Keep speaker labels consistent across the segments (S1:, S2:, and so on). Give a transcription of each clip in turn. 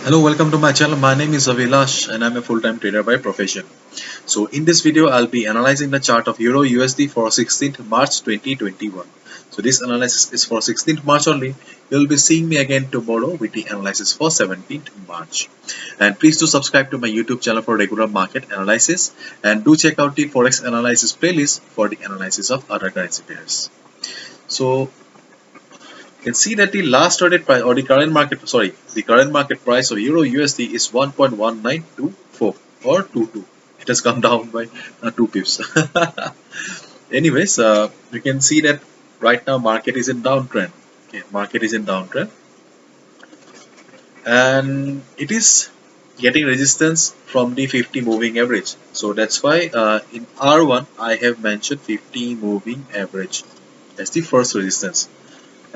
S1: Hello, welcome to my channel. My name is Avilash and I'm a full-time trader by profession. So in this video, I'll be analyzing the chart of Euro USD for 16th March 2021. So this analysis is for 16th March only. You'll be seeing me again tomorrow with the analysis for 17th March. And please do subscribe to my YouTube channel for regular market analysis and do check out the Forex analysis playlist for the analysis of other currency pairs. So you can see that the last traded price or the current market price of Euro USD is 1.1924 or 22. It has come down by 2 pips. Anyways, you can see that right now market is in downtrend. Okay, market is in downtrend, and it is getting resistance from the 50 moving average. So that's why in R1 I have mentioned 50 moving average as the first resistance.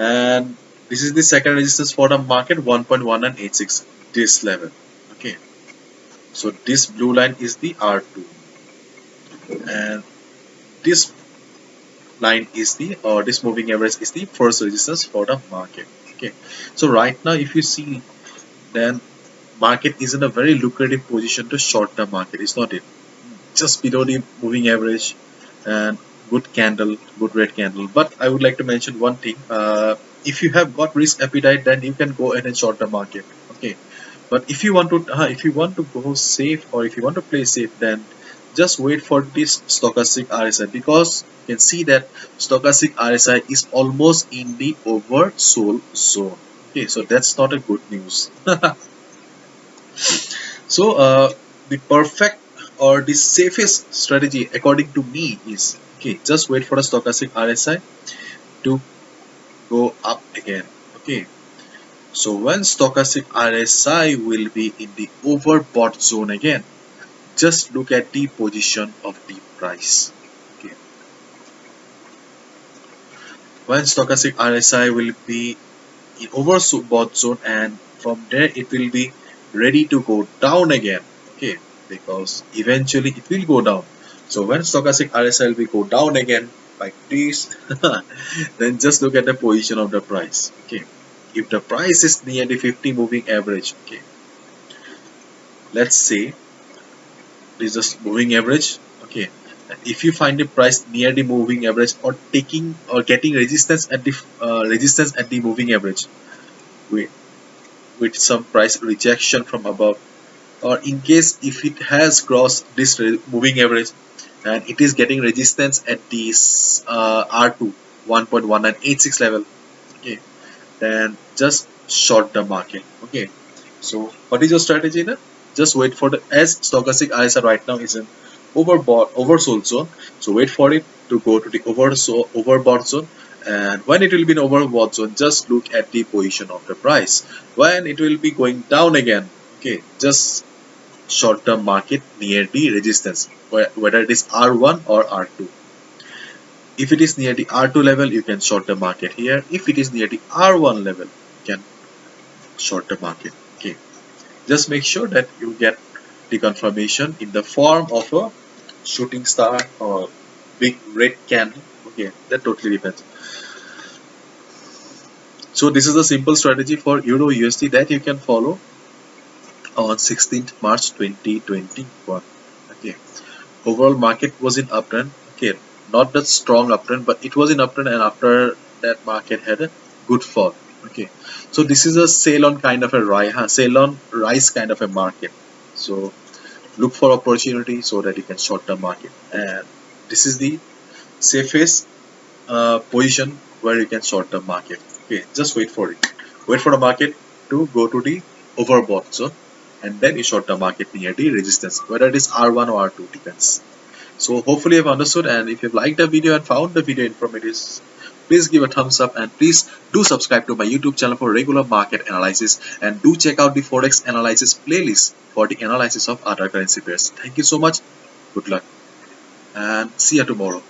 S1: And this is the second resistance for the market, 1.1986, this level. Okay, so this blue line is the R2 and this line is the this moving average is the first resistance for the market. Okay, so right now if you see, then market is in a very lucrative position to short the market, is not it? Just below the moving average and good candle, good red candle. But I would like to mention one thing. If you have got risk appetite, then you can go ahead and short the market. Okay, but if you want to go safe, or if you want to play safe, then just wait for this stochastic RSI, because you can see that stochastic RSI is almost in the oversold zone. Okay, so that's not a good news. So the perfect or the safest strategy according to me is, okay, just wait for the stochastic RSI to go up again. Okay, so when stochastic RSI will be in the overbought zone again, just look at the position of the price. Okay, when stochastic RSI will be in overbought zone, and from there it will be ready to go down again. Okay, because eventually it will go down. So when stochastic RSI will be go down again like this, then just look at the position of the price. Okay, if the price is near the 50 moving average, okay, let's say this is just moving average. Okay, and if you find the price near the moving average, or taking or getting resistance at the moving average with some price rejection from above, or in case if it has crossed this moving average and it is getting resistance at this R2 1.1986 level, okay, then just short the market. Okay, so what is your strategy then? Just wait for the, as stochastic RSI right now is in oversold zone, so wait for it to go to the overbought zone, and when it will be in overbought zone, just look at the position of the price. When it will be going down again, okay, just short term market near the resistance, whether it is R1 or R2. If it is near the R2 level, you can short the market here. If it is near the R1 level, you can short the market. Okay, just make sure that you get the confirmation in the form of a shooting star or big red candle. Okay, that totally depends. So this is a simple strategy for Euro USD that you can follow on 16th March 2021. Okay, overall market was in uptrend. Okay, not that strong uptrend, but it was in uptrend, and after that market had a good fall. Okay, so this is a sell on kind of a sell on rise kind of a market. So look for opportunity so that you can short the market, and this is the safest position where you can short the market. Okay, just wait for it. Wait for the market to go to the overbought zone, and then you short the market near the resistance, whether it is R1 or R2, depends. So hopefully you've understood, and if you've liked the video and found the video informative, please give a thumbs up, and please do subscribe to my YouTube channel for regular market analysis, and do check out the Forex analysis playlist for the analysis of other currency pairs. Thank you so much. Good luck and see you tomorrow.